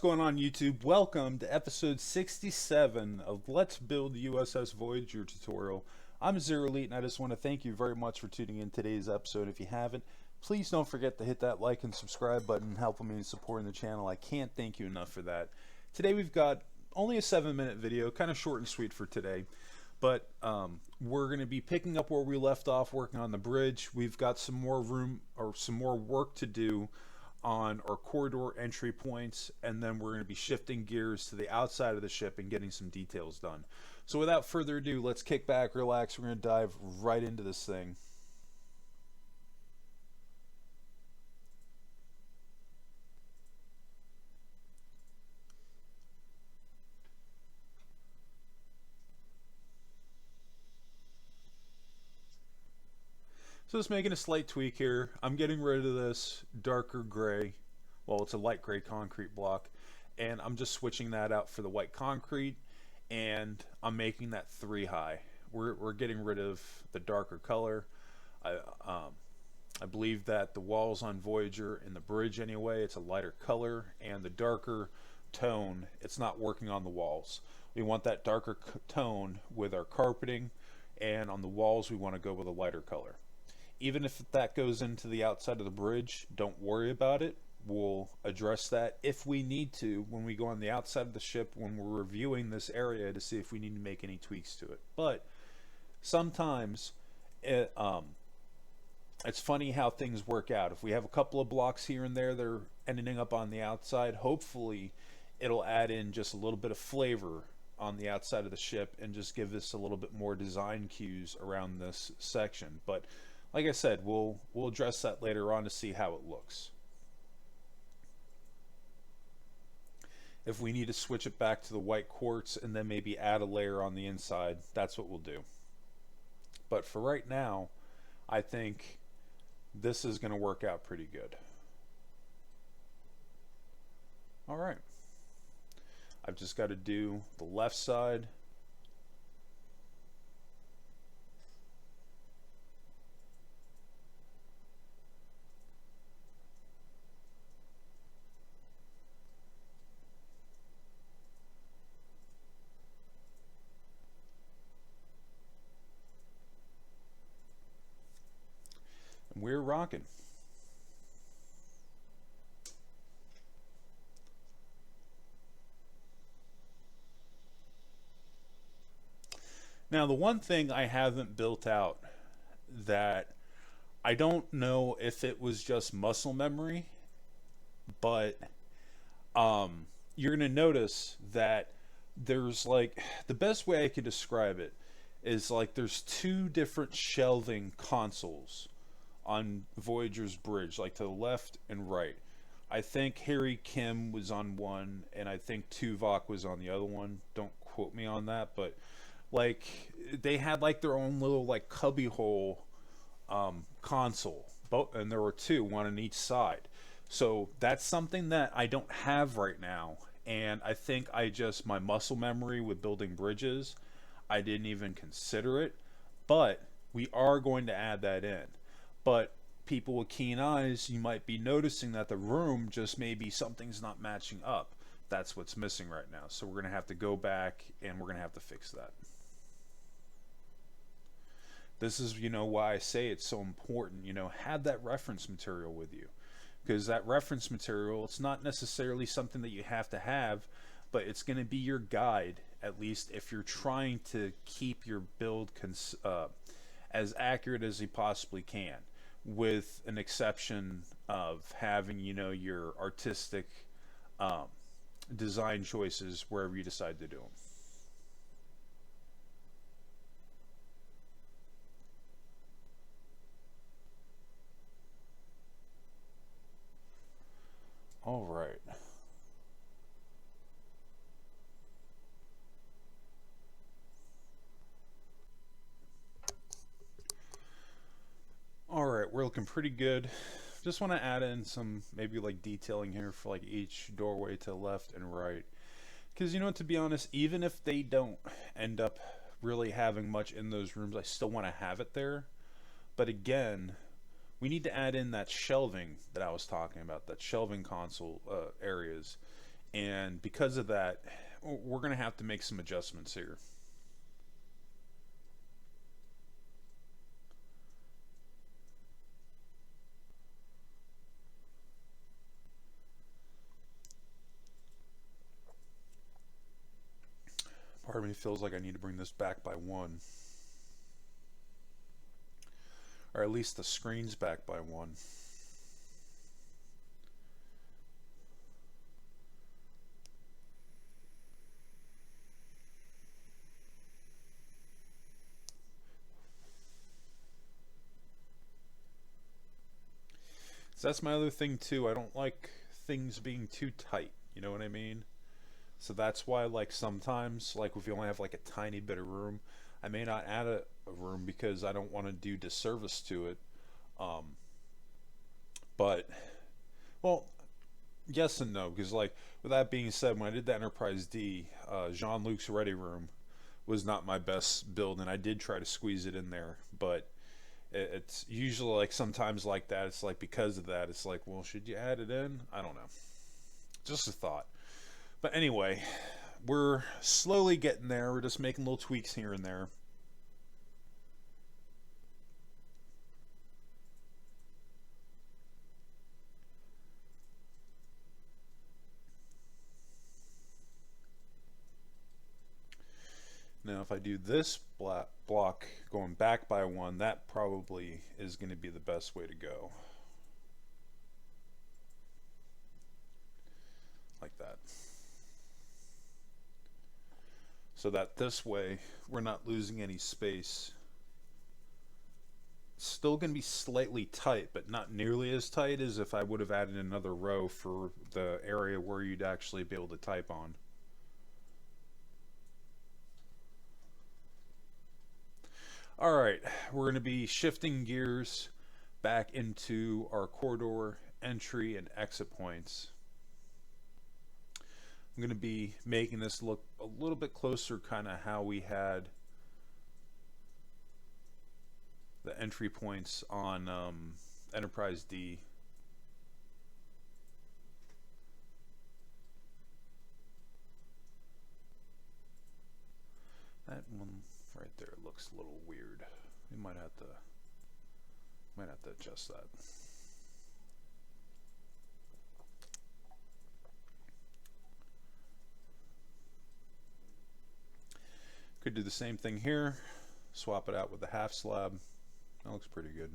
going on YouTube? Welcome to episode 67 of Let's Build U.S.S. Voyager tutorial. I'm Zero Elite and I just want to thank you very much for tuning in today's episode. If you haven't, please don't forget to hit that like and subscribe button, helping me in supporting the channel. I can't thank you enough for that. Today we've got only a 7-minute video, kind of short and sweet for today. But we're going to be picking up where we left off working on the bridge. We've got some more room or some more work to do on our corridor entry points, and then we're going to be shifting gears to the outside of the ship and getting some details done. So without further ado, let's kick back, relax, we're going to dive right into this thing. So just making a slight tweak here. I'm getting rid of this darker gray, well, it's a light gray concrete block, and I'm just switching that out for the white concrete, and I'm making that 3 high. We're getting rid of the darker color. I believe that the walls on Voyager and the bridge anyway, it's a lighter color, and the darker tone, it's not working on the walls. We want that darker tone with our carpeting, and on the walls we want to go with a lighter color. Even if that goes into the outside of the bridge, don't worry about it. We'll address that if we need to when we go on the outside of the ship when we're reviewing this area to see if we need to make any tweaks to it. But sometimes it's funny how things work out. If we have a couple of blocks here and there that are ending up on the outside, hopefully it'll add in just a little bit of flavor on the outside of the ship and just give us a little bit more design cues around this section. But like I said, we'll address that later on to see how it looks. If we need to switch it back to the white quartz and then maybe add a layer on the inside, that's what we'll do. But for right now, I think this is going to work out pretty good. All right. I've just got to do the left side. We're rocking. Now, the one thing I haven't built out that I don't know if it was just muscle memory, but you're going to notice that there's like, the best way I could describe it is like there's 2 different shelving consoles on Voyager's bridge, like to the left and right. I think Harry Kim was on one, and I think Tuvok was on the other one. Don't quote me on that, but like they had like their own little like cubbyhole console, and there were 2, one on each side. So that's something that I don't have right now, and I think my muscle memory with building bridges, I didn't even consider it, but we are going to add that in. But people with keen eyes, you might be noticing that the room just maybe something's not matching up. That's what's missing right now. So we're going to have to go back and we're going to have to fix that. This is, why I say it's so important, have that reference material with you. Because that reference material, it's not necessarily something that you have to have, but it's going to be your guide, at least if you're trying to keep your build as accurate as you possibly can, with an exception of having, your artistic design choices wherever you decide to do them. All right. Alright, we're looking pretty good. Just want to add in some maybe like detailing here for like each doorway to left and right. Because to be honest, even if they don't end up really having much in those rooms, I still want to have it there. But again, we need to add in that shelving that I was talking about, that shelving console areas And because of that, we're going to have to make some adjustments here. Part of me feels like I need to bring this back by 1. Or at least the screen's back by 1. So that's my other thing too. I don't like things being too tight. You know what I mean? So that's why, like, sometimes, like, if you only have like a tiny bit of room, I may not add a room because I don't want to do disservice to it. Um, but, well, yes and no, because, like, with that being said, when I did the Enterprise D, Jean-Luc's ready room was not my best build, and I did try to squeeze it in there, but it's usually like sometimes like that. It's like because of that, it's like, well, should you add it in? I don't know. Just a thought. But anyway, we're slowly getting there. We're just making little tweaks here and there. Now, if I do this block going back by 1, that probably is going to be the best way to go. Like that. So that this way, we're not losing any space. It's still going to be slightly tight, but not nearly as tight as if I would have added another row for the area where you'd actually be able to type on. Alright, we're going to be shifting gears back into our corridor entry and exit points. I'm going to be making this look a little bit closer, kind of how we had the entry points on Enterprise D. That one right there looks a little weird. We might have to adjust that. Could do the same thing here. Swap it out with the half slab. That looks pretty good.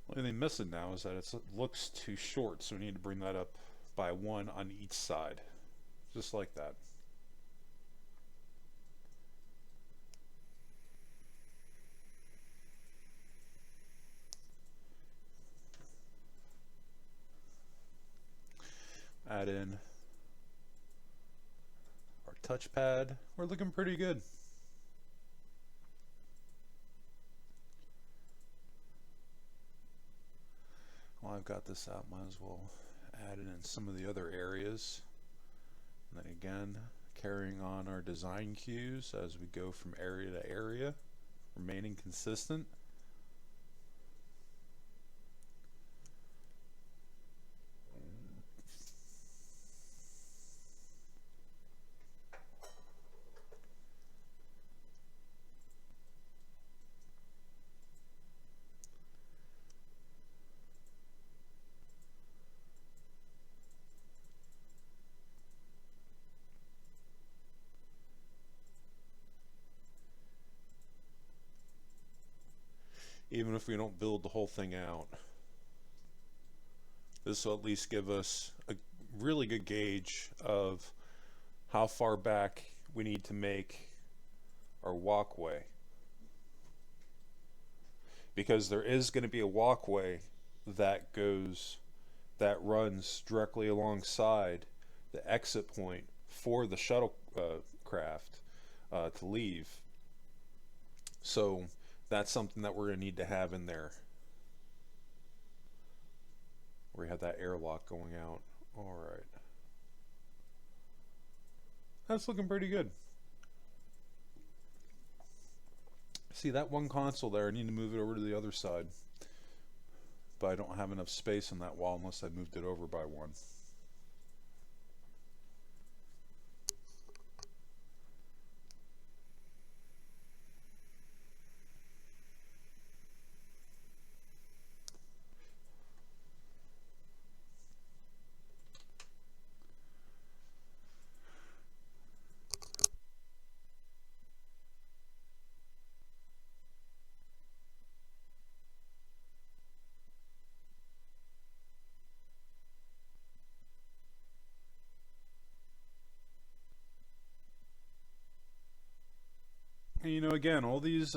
The only thing missing now is that it looks too short, so we need to bring that up by 1 on each side. Just like that. Add in our touchpad. We're looking pretty good. While I've got this out, might as well add it in some of the other areas. And then again, carrying on our design cues as we go from area to area, remaining consistent. Even if we don't build the whole thing out, this will at least give us a really good gauge of how far back we need to make our walkway, because there is going to be a walkway that runs directly alongside the exit point for the shuttle craft to leave. So that's something that we're going to need to have in there. where we have that airlock going out. Alright. That's looking pretty good. See, that one console there, I need to move it over to the other side. But I don't have enough space on that wall unless I moved it over by one. And you know, again, all these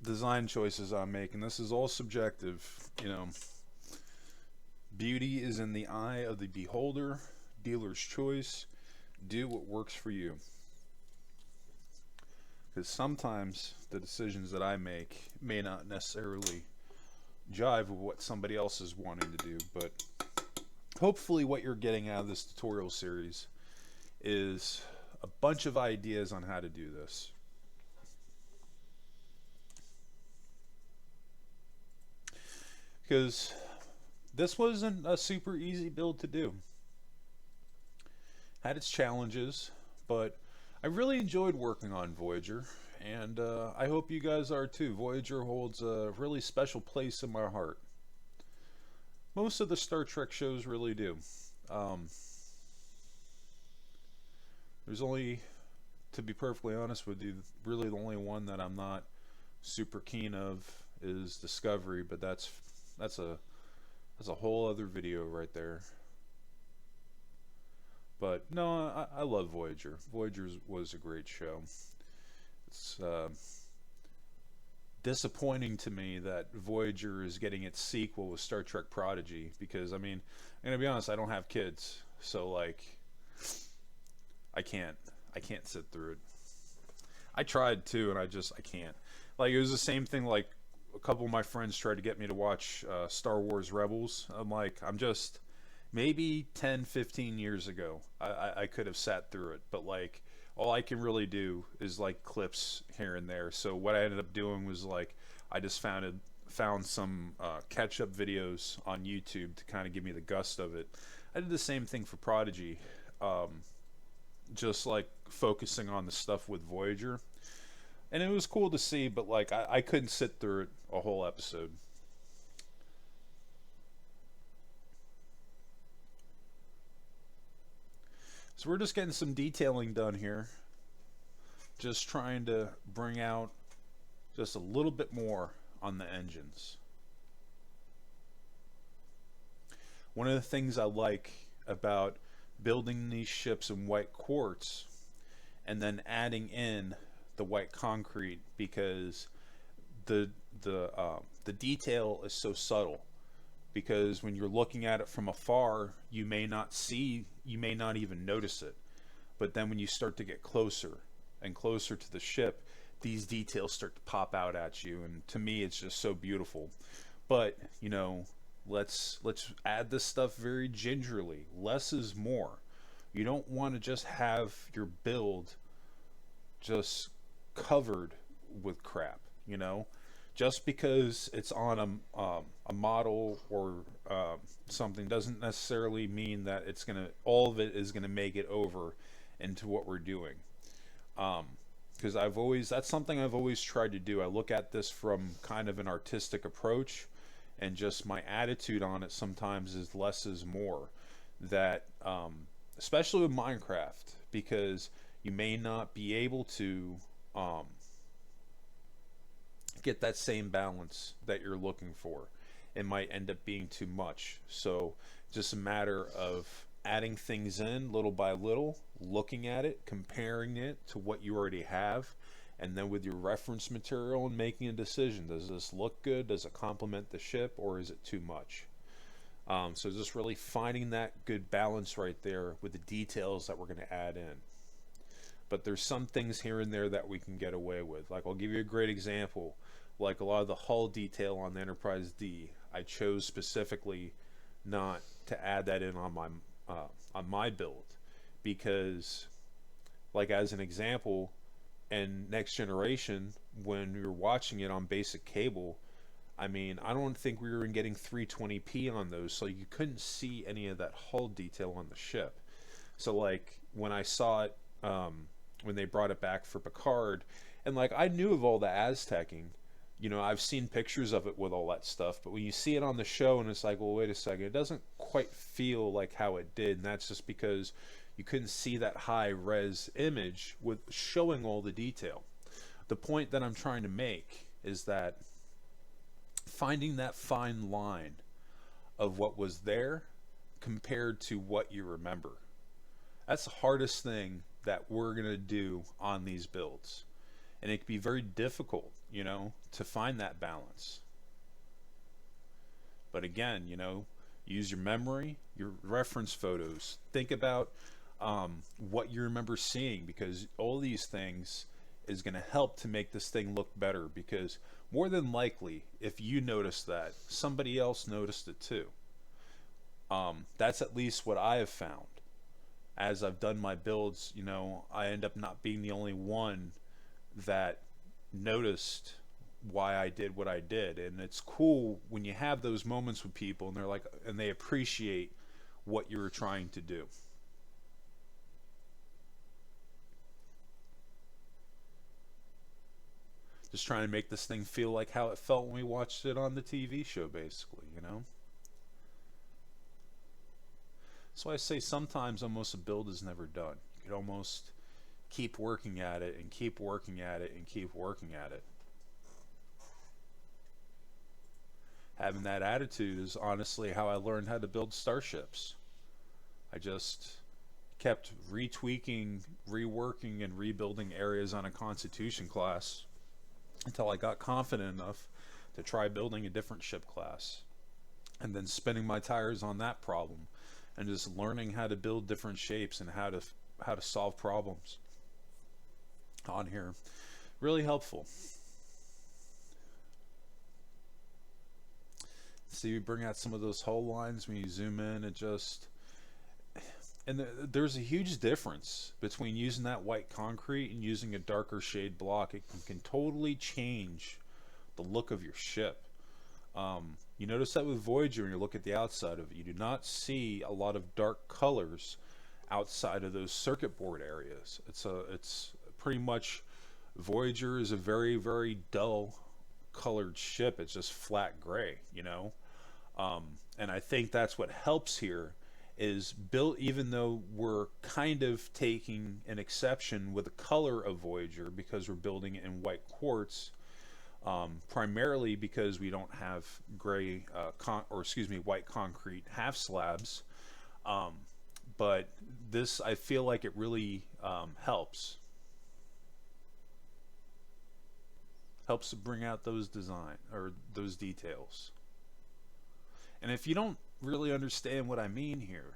design choices I'm making, this is all subjective. You know, beauty is in the eye of the beholder, dealer's choice. Do what works for you. Because sometimes the decisions that I make may not necessarily jive with what somebody else is wanting to do, but hopefully what you're getting out of this tutorial series is a bunch of ideas on how to do this. Because this wasn't a super easy build to do. Had its challenges, but I really enjoyed working on Voyager, and I hope you guys are too. Voyager holds a really special place in my heart. Most of the Star Trek shows really do. There's only, to be perfectly honest with you, really the only one that I'm not super keen of is Discovery, but that's a whole other video right there. But no, I love Voyager. Voyager was a great show. It's disappointing to me that Voyager is getting its sequel with Star Trek Prodigy, because I mean, I'm gonna be honest, I don't have kids, so like I can't sit through it. I tried to, and I can't. Like, it was the same thing, like a couple of my friends tried to get me to watch Star Wars Rebels. I'm just, maybe 10-15 years ago I could have sat through it, but like all I can really do is like clips here and there. So what I ended up doing was like I just found some catch-up videos on YouTube to kind of give me the gust of it. I did the same thing for Prodigy, just like focusing on the stuff with Voyager, and it was cool to see, but like I couldn't sit through it a whole episode. So we're just getting some detailing done here. Just trying to bring out just a little bit more on the engines. One of the things I like about building these ships in white quartz and then adding in the white concrete, because the detail is so subtle. Because when you're looking at it from afar, you may not even notice it. But then when you start to get closer and closer to the ship, these details start to pop out at you, and to me it's just so beautiful. But, you know, let's add this stuff very gingerly. Less is more. You don't want to just have your build just covered with crap, you know? Just because it's on a model or something doesn't necessarily mean that it's all of it is gonna make it over into what we're doing. Because that's something I've always tried to do. I look at this from kind of an artistic approach, and just my attitude on it sometimes is less is more. That especially with Minecraft, because you may not be able to get that same balance that you're looking for. It might end up being too much. So just a matter of adding things in little by little, looking at it, comparing it to what you already have, and then with your reference material and making a decision. Does this look good? Does it complement the ship, or is it too much? So just really finding that good balance right there with the details that we're going to add in. But there's some things here and there that we can get away with. Like, I'll give you a great example. Like a lot of the hull detail on the Enterprise D, I chose specifically not to add that in on my build, because, like, as an example, in Next Generation, when we were watching it on basic cable, I mean, I don't think we were getting 320p on those, so you couldn't see any of that hull detail on the ship. So, like, when I saw it, when they brought it back for Picard, and, like, I knew of all the Aztecing, you know, I've seen pictures of it with all that stuff, but when you see it on the show and it's like, well, wait a second, it doesn't quite feel like how it did, and that's just because you couldn't see that high res image with showing all the detail. The point that I'm trying to make is that finding that fine line of what was there compared to what you remember, that's the hardest thing that we're going to do on these builds. And it can be very difficult, you know, to find that balance. But again, you know, use your memory, your reference photos. Think about what you remember seeing, because all these things is going to help to make this thing look better, because more than likely, if you notice that, somebody else noticed it too. That's at least what I have found. As I've done my builds, you know, I end up not being the only one that noticed why I did what I did. And it's cool when you have those moments with people and they're like, and they appreciate what you were trying to do. Just trying to make this thing feel like how it felt when we watched it on the TV show, basically, you know? So I say sometimes almost a build is never done. You could almost keep working at it and keep working at it and keep working at it. Having that attitude is honestly how I learned how to build starships. I just kept retweaking, reworking, and rebuilding areas on a Constitution class until I got confident enough to try building a different ship class, and then spinning my tires on that problem and just learning how to build different shapes and how to solve problems on here. Really helpful. See, we bring out some of those hull lines when you zoom in. There's a huge difference between using that white concrete and using a darker shade block. It can totally change the look of your ship. You notice that with Voyager when you look at the outside of it. You do not see a lot of dark colors outside of those circuit board areas. It's pretty much, Voyager is a very, very dull colored ship. It's just flat gray, you know. And I think that's what helps here, is built, even though we're kind of taking an exception with the color of Voyager because we're building it in white quartz, primarily because we don't have white concrete half slabs. But this, I feel like it really helps to bring out those those details. And if you don't really understand what I mean here,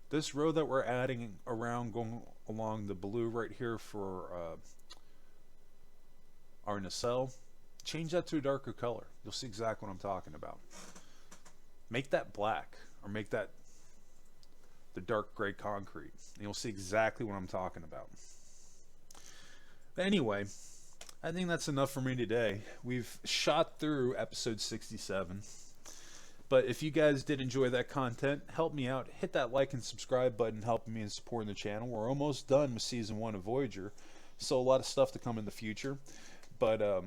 this row that we're adding around, going along the blue right here for our nacelle, change that to a darker color. You'll see exactly what I'm talking about. Make that black, or make that the dark gray concrete, and you'll see exactly what I'm talking about. But anyway, I think that's enough for me today. We've shot through episode 67. But if you guys did enjoy that content, help me out. Hit that like and subscribe button, helping me in supporting the channel. We're almost done with season 1 of Voyager, so a lot of stuff to come in the future. But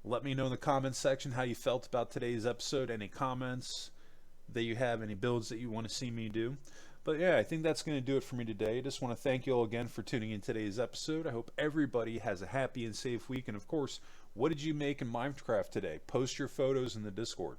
let me know in the comments section how you felt about today's episode. Any comments that you have, any builds that you want to see me do. But yeah, I think that's going to do it for me today. I just want to thank you all again for tuning in today's episode. I hope everybody has a happy and safe week. And of course, what did you make in Minecraft today? Post your photos in the Discord.